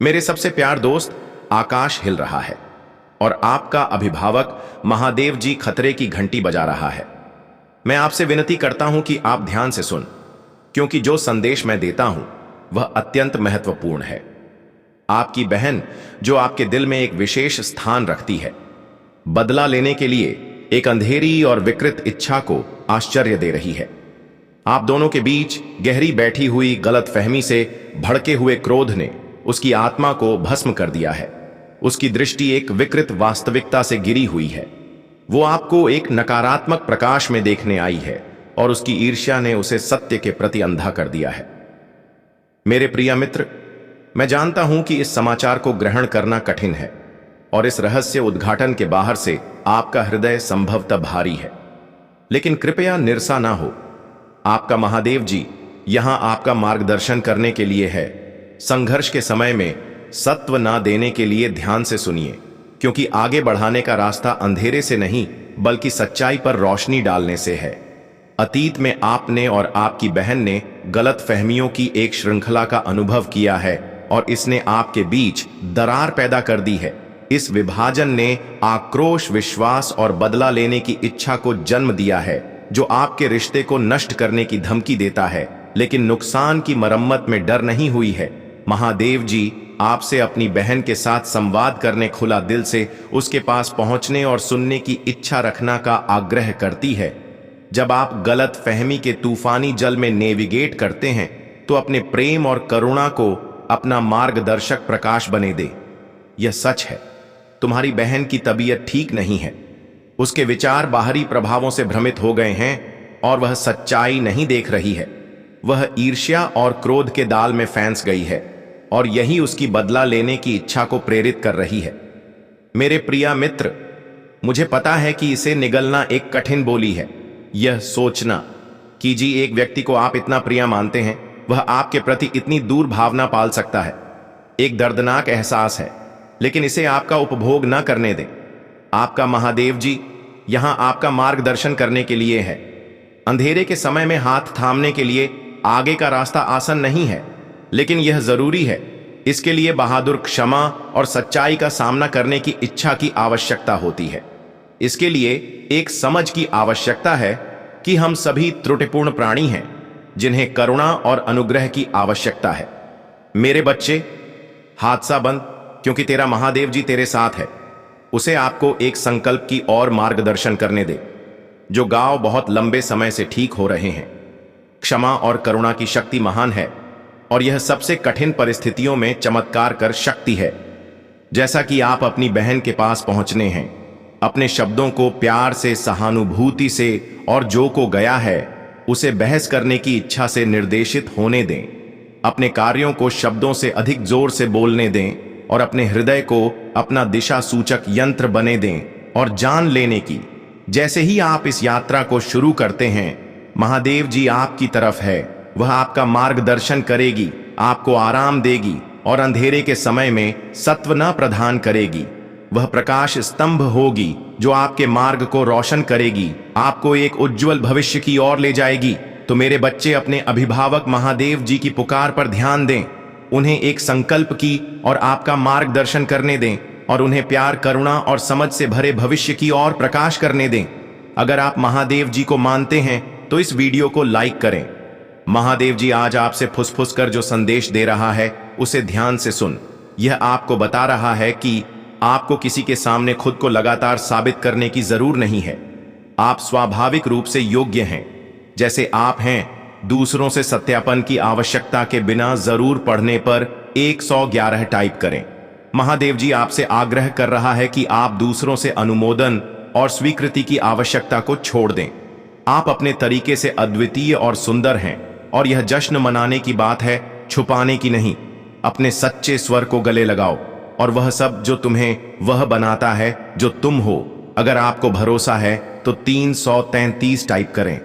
मेरे सबसे प्यार दोस्त, आकाश हिल रहा है और आपका अभिभावक महादेव जी खतरे की घंटी बजा रहा है। मैं आपसे विनती करता हूं कि आप ध्यान से सुन, क्योंकि जो संदेश मैं देता हूं वह अत्यंत महत्वपूर्ण है। आपकी बहन, जो आपके दिल में एक विशेष स्थान रखती है, बदला लेने के लिए एक अंधेरी और विकृत इच्छा को आश्चर्य दे रही है। आप दोनों के बीच गहरी बैठी हुई गलतफहमी से भड़के हुए क्रोध ने उसकी आत्मा को भस्म कर दिया है। उसकी दृष्टि एक विकृत वास्तविकता से गिरी हुई है। वो आपको एक नकारात्मक प्रकाश में देखने आई है और उसकी ईर्ष्या ने उसे सत्य के प्रति अंधा कर दिया है। मेरे प्रिय मित्र, मैं जानता हूं कि इस समाचार को ग्रहण करना कठिन है और इस रहस्य उद्घाटन के बाहर से आपका हृदय संभवतः भारी है, लेकिन कृपया निराशा ना हो। आपका महादेव जी यहां आपका मार्गदर्शन करने के लिए है। संघर्ष के समय में सत्व ना देने के लिए ध्यान से सुनिए, क्योंकि आगे बढ़ाने का रास्ता अंधेरे से नहीं बल्कि सच्चाई पर रोशनी डालने से है। अतीत में आपने और आपकी बहन ने गलत फहमियों की एक श्रृंखला का अनुभव किया है और इसने आपके बीच दरार पैदा कर दी है। इस विभाजन ने आक्रोश, विश्वास और बदला लेने की इच्छा को जन्म दिया है, जो आपके रिश्ते को नष्ट करने की धमकी देता है, लेकिन नुकसान की मरम्मत में डर नहीं हुई है। महादेव जी आपसे अपनी बहन के साथ संवाद करने, खुला दिल से उसके पास पहुंचने और सुनने की इच्छा रखना का आग्रह करती है। जब आप गलत फहमी के तूफानी जल में नेविगेट करते हैं तो अपने प्रेम और करुणा को अपना मार्गदर्शक प्रकाश बने दे। यह सच है, तुम्हारी बहन की तबीयत ठीक नहीं है। उसके विचार बाहरी प्रभावों से भ्रमित हो गए हैं और वह सच्चाई नहीं देख रही है। वह ईर्ष्या और क्रोध के दाल में फंस गई है और यही उसकी बदला लेने की इच्छा को प्रेरित कर रही है। मेरे प्रिय मित्र, मुझे पता है कि इसे निगलना एक कठिन बोली है। यह सोचना कि जी एक व्यक्ति को आप इतना प्रिय मानते हैं, वह आपके प्रति इतनी दूर भावना पाल सकता है, एक दर्दनाक एहसास है, लेकिन इसे आपका उपभोग न करने दें। आपका महादेव जी यहां आपका मार्गदर्शन करने के लिए है। अंधेरे के समय में हाथ थामने के लिए आगे का रास्ता आसान नहीं है, लेकिन यह जरूरी है। इसके लिए बहादुर क्षमा और सच्चाई का सामना करने की इच्छा की आवश्यकता होती है। इसके लिए एक समझ की आवश्यकता है कि हम सभी त्रुटिपूर्ण प्राणी हैं, जिन्हें करुणा और अनुग्रह की आवश्यकता है। मेरे बच्चे, हादसा बंद, क्योंकि तेरा महादेव जी तेरे साथ है। उसे आपको एक संकल्प की और मार्गदर्शन करने दे, जो गांव बहुत लंबे समय से ठीक हो रहे हैं। क्षमा और करुणा की शक्ति महान है और यह सबसे कठिन परिस्थितियों में चमत्कार कर शक्ति है। जैसा कि आप अपनी बहन के पास पहुंचने हैं, अपने शब्दों को प्यार से, सहानुभूति से और जो को गया है उसे बहस करने की इच्छा से निर्देशित होने दें। अपने कार्यों को शब्दों से अधिक जोर से बोलने दें और अपने हृदय को अपना दिशा सूचक यंत्र बने दें और जान लेने की, जैसे ही आप इस यात्रा को शुरू करते हैं, महादेव जी आपकी तरफ है। वह आपका मार्गदर्शन करेगी, आपको आराम देगी और अंधेरे के समय में सत्व न प्रदान करेगी। वह प्रकाश स्तंभ होगी जो आपके मार्ग को रोशन करेगी, आपको एक उज्जवल भविष्य की ओर ले जाएगी। तो मेरे बच्चे, अपने अभिभावक महादेव जी की पुकार पर ध्यान दें, उन्हें एक संकल्प की और आपका मार्गदर्शन करने दें और उन्हें प्यार, करुणा और समझ से भरे भविष्य की ओर प्रकाश करने दें। अगर आप महादेव जी को मानते हैं तो इस वीडियो को लाइक करें। महादेव जी आज आपसे फुसफुस कर जो संदेश दे रहा है उसे ध्यान से सुन। यह आपको बता रहा है कि आपको किसी के सामने खुद को लगातार साबित करने की जरूर नहीं है। आप स्वाभाविक रूप से योग्य हैं, जैसे आप हैं। दूसरों से सत्यापन की आवश्यकता के बिना जरूर पढ़ने पर 111 टाइप करें। महादेव जी आपसे आग्रह कर रहा है कि आप दूसरों से अनुमोदन और स्वीकृति की आवश्यकता को छोड़ दें। आप अपने तरीके से अद्वितीय और सुंदर हैं और यह जश्न मनाने की बात है, छुपाने की नहीं। अपने सच्चे स्वर को गले लगाओ और वह सब जो तुम्हें वह बनाता है जो तुम हो। अगर आपको भरोसा है तो 333 टाइप करें।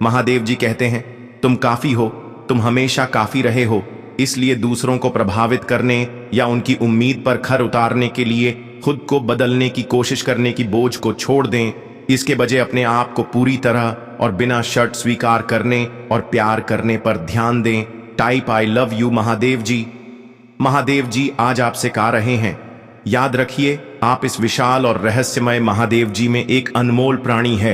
महादेव जी कहते हैं, तुम काफी हो, तुम हमेशा काफी रहे हो, इसलिए दूसरों को प्रभावित करने या उनकी उम्मीद पर खर उतारने के लिए खुद को बदलने की कोशिश करने की बोझ को छोड़ दें। इसके बजाय अपने आप को पूरी तरह और बिना शर्त स्वीकार करने और प्यार करने पर ध्यान दें। Type I love you Mahadev ji. Mahadev ji आज आपसे कह रहे हैं, याद रखिए, आप इस विशाल और रहस्यमय महादेव जी में एक अनमोल प्राणी है।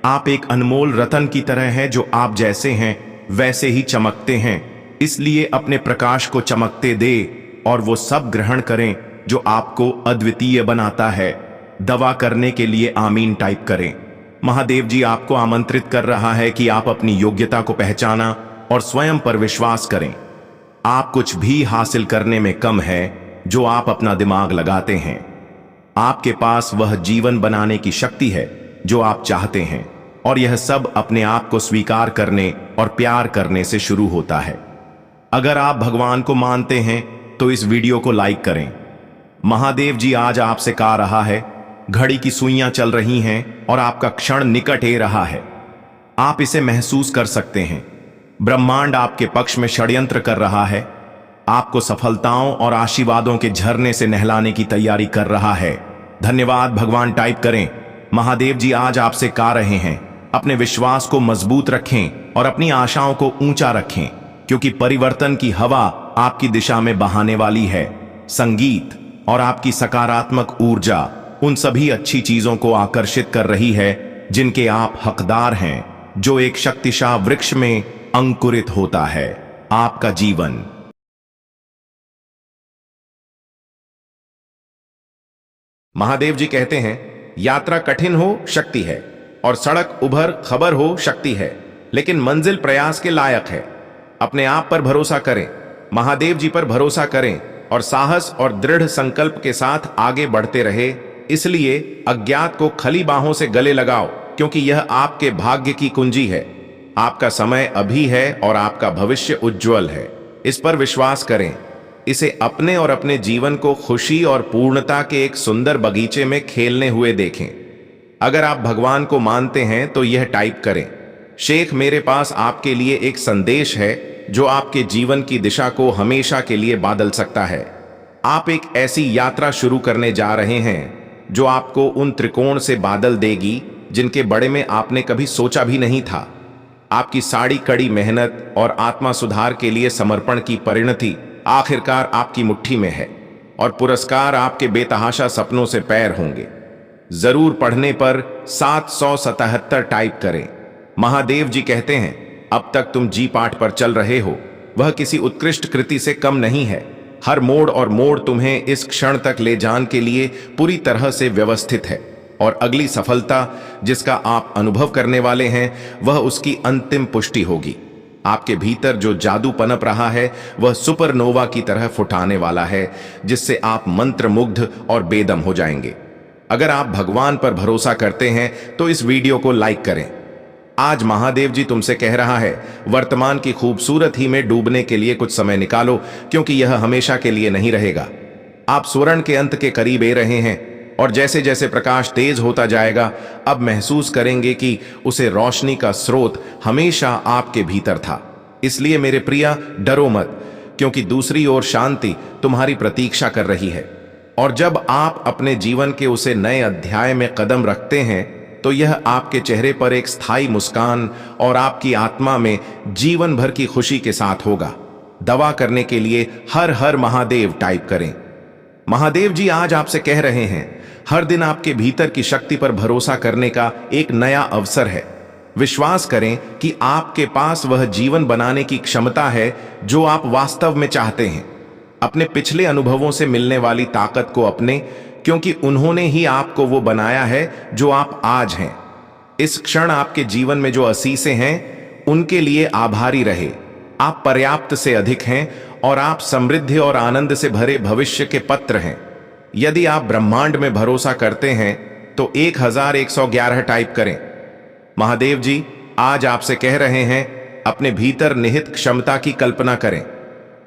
आप एक अनमोल रतन की तरह हैं, जो आप जैसे हैं वैसे ही चमकते हैं। इसलिए अपने प्रकाश को चमकते दे और वो सब ग्रहण करें जो आपको अद्वितीय बनाता है। दवा करने के लिए आमीन टाइप करें। महादेव जी आपको आमंत्रित कर रहा है कि आप अपनी योग्यता को पहचाना और स्वयं पर विश्वास करें। आप कुछ भी हासिल करने में कम है जो आप अपना दिमाग लगाते हैं। आपके पास वह जीवन बनाने की शक्ति है जो आप चाहते हैं, और यह सब अपने आप को स्वीकार करने और प्यार करने से शुरू होता है। अगर आप भगवान को मानते हैं तो इस वीडियो को लाइक करें। महादेव जी आज आपसे कह रहा है, घड़ी की सुइयां चल रही हैं और आपका क्षण निकट आ रहा है। आप इसे महसूस कर सकते हैं। ब्रह्मांड आपके पक्ष में षड्यंत्र कर रहा है, आपको सफलताओं और आशीर्वादों के झरने से नहलाने की तैयारी कर रहा है। धन्यवाद भगवान टाइप करें। महादेव जी आज आपसे कह रहे हैं, अपने विश्वास को मजबूत रखें और अपनी आशाओं को ऊंचा रखें, क्योंकि परिवर्तन की हवा आपकी दिशा में बहाने वाली है। संगीत और आपकी सकारात्मक ऊर्जा उन सभी अच्छी चीजों को आकर्षित कर रही है जिनके आप हकदार हैं, जो एक शक्तिशाली वृक्ष में अंकुरित होता है। आपका जीवन। महादेव जी कहते हैं, यात्रा कठिन हो शक्ति है, और सड़क उभर खबर हो शक्ति है, लेकिन मंजिल प्रयास के लायक है। अपने आप पर भरोसा करें, महादेव जी पर भरोसा करें और साहस और दृढ़ संकल्प के साथ आगे बढ़ते रहे। इसलिए अज्ञात को खली बाहों से गले लगाओ, क्योंकि यह आपके भाग्य की कुंजी है। आपका समय अभी है और आपका भविष्य उज्जवल है। इस पर विश्वास करें। इसे अपने और अपने जीवन को खुशी और पूर्णता के एक सुंदर बगीचे में खेलने हुए देखें। अगर आप भगवान को मानते हैं तो यह टाइप करें, शेख, मेरे पास आपके लिए एक संदेश है जो आपके जीवन की दिशा को हमेशा के लिए बदल सकता है। आप एक ऐसी यात्रा शुरू करने जा रहे हैं जो आपको उन त्रिकोण से बादल देगी जिनके बारे में आपने कभी सोचा भी नहीं था। आपकी साड़ी कड़ी मेहनत और आत्मा सुधार के लिए समर्पण की परिणति आखिरकार आपकी मुट्ठी में है, और पुरस्कार आपके बेतहाशा सपनों से पैर होंगे। जरूर पढ़ने पर 777 टाइप करें। महादेव जी कहते हैं, अब तक तुम जी पाठ पर चल रहे हो, वह किसी उत्कृष्ट कृति से कम नहीं है। हर मोड़ और मोड़ तुम्हें इस क्षण तक ले जाने के लिए पूरी तरह से व्यवस्थित है, और अगली सफलता जिसका आप अनुभव करने वाले हैं वह उसकी अंतिम पुष्टि होगी। आपके भीतर जो जादू पनप रहा है वह सुपरनोवा की तरह फुटाने वाला है, जिससे आप मंत्रमुग्ध और बेदम हो जाएंगे। अगर आप भगवान पर भरोसा करते हैं तो इस वीडियो को लाइक करें। आज महादेव जी तुमसे कह रहा है, वर्तमान की खूबसूरत ही में डूबने के लिए कुछ समय निकालो, क्योंकि यह हमेशा के लिए नहीं रहेगा। आप स्वर्ण के अंत के करीब आ रहे हैं, और जैसे जैसे प्रकाश तेज होता जाएगा, अब महसूस करेंगे कि उसे रोशनी का स्रोत हमेशा आपके भीतर था। इसलिए मेरे प्रिया, डरो मत, क्योंकि दूसरी ओर शांति तुम्हारी प्रतीक्षा कर रही है। और जब आप अपने जीवन के उसे नए अध्याय में कदम रखते हैं तो यह आपके चेहरे पर एक स्थायी मुस्कान और आपकी आत्मा में जीवन भर की खुशी के साथ होगा। दवा करने के लिए हर हर महादेव टाइप करें। महादेव जी आज आपसे कह रहे हैं, हर दिन आपके भीतर की शक्ति पर भरोसा करने का एक नया अवसर है। विश्वास करें कि आपके पास वह जीवन बनाने की क्षमता है जो आप वास्तव में चाहते हैं। अपने पिछले अनुभवों से मिलने वाली ताकत को अपने, क्योंकि उन्होंने ही आपको वो बनाया है जो आप आज हैं। इस क्षण आपके जीवन में जो आशीषें हैं उनके लिए आभारी रहे। आप पर्याप्त से अधिक हैं और आप समृद्धि और आनंद से भरे भविष्य के पत्र हैं। यदि आप ब्रह्मांड में भरोसा करते हैं तो 1111 टाइप करें। महादेव जी आज आपसे कह रहे हैं, अपने भीतर निहित क्षमता की कल्पना करें।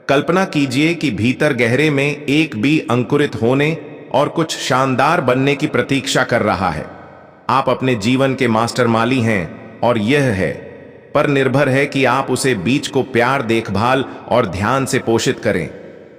कल्पना कीजिए कि भीतर गहरे में एक बी अंकुरित होने और कुछ शानदार बनने की प्रतीक्षा कर रहा है। आप अपने जीवन के मास्टर माली हैं, और यह है पर निर्भर है कि आप उसे बीज को प्यार, देखभाल और ध्यान से पोषित करें।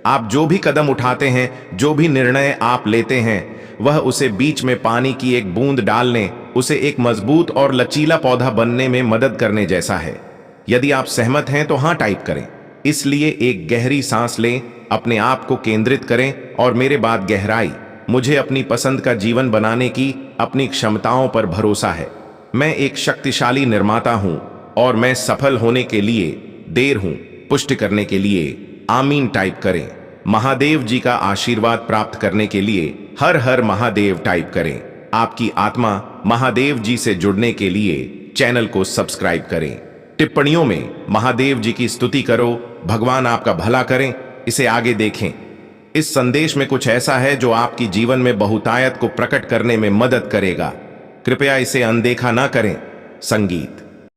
आप जो भी कदम उठाते हैं, जो भी निर्णय आप लेते हैं, वह उसे बीच में पानी की एक बूंद डालने, उसे एक मजबूत और लचीला पौधा बनने में मदद करने जैसा है। यदि आप सहमत हैं तो हाँ टाइप करें। इसलिए एक गहरी सांस लें, अपने आप को केंद्रित करें और मेरे बाद गहराई। मुझे अपनी पसंद का जीवन बनाने की अपनी क्षमताओं पर भरोसा है। मैं एक शक्तिशाली निर्माता हूं और मैं सफल होने के लिए देर हूं। पुष्टि करने के लिए आमीन टाइप करें। महादेव जी का आशीर्वाद प्राप्त करने के लिए हर हर महादेव टाइप करें। आपकी आत्मा महादेव जी से जुड़ने के लिए चैनल को सब्सक्राइब करें। टिप्पणियों में महादेव जी की स्तुति करो। भगवान आपका भला करें। इसे आगे देखें। इस संदेश में कुछ ऐसा है जो आपकी जीवन में बहुतायत को प्रकट करने में मदद करेगा। कृपया इसे अनदेखा ना करें। संगीत।